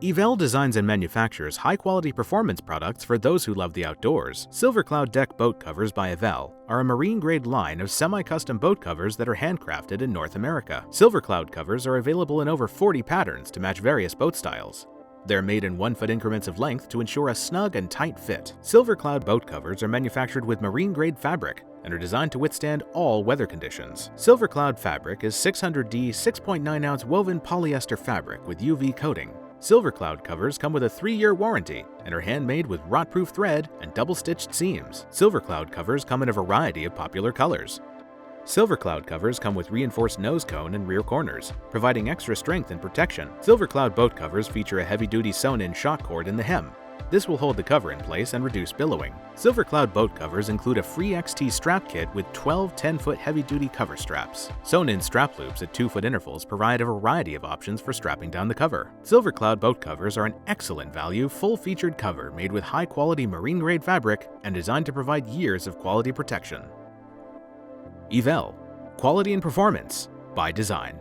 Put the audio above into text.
Eevelle designs and manufactures high-quality performance products for those who love the outdoors. SilverCloud Deck Boat Covers by Eevelle are a marine-grade line of semi-custom boat covers that are handcrafted in North America. SilverCloud covers are available in over 40 patterns to match various boat styles. They're made in 1-foot increments of length to ensure a snug and tight fit. SilverCloud boat covers are manufactured with marine-grade fabric and are designed to withstand all weather conditions. SilverCloud fabric is 600D 6.9-ounce woven polyester fabric with UV coating. SilverCloud covers come with a 3-year warranty and are handmade with rot-proof thread and double-stitched seams. SilverCloud covers come in a variety of popular colors. SilverCloud covers come with reinforced nose cone and rear corners, providing extra strength and protection. SilverCloud boat covers feature a heavy-duty sewn-in shock cord in the hem. This will hold the cover in place and reduce billowing. SilverCloud boat covers include a free XT strap kit with 12 10-foot heavy-duty cover straps. Sewn-in strap loops at 2-foot intervals provide a variety of options for strapping down the cover. SilverCloud boat covers are an excellent value, full-featured cover made with high-quality marine-grade fabric and designed to provide years of quality protection. Eevelle, quality and performance by design.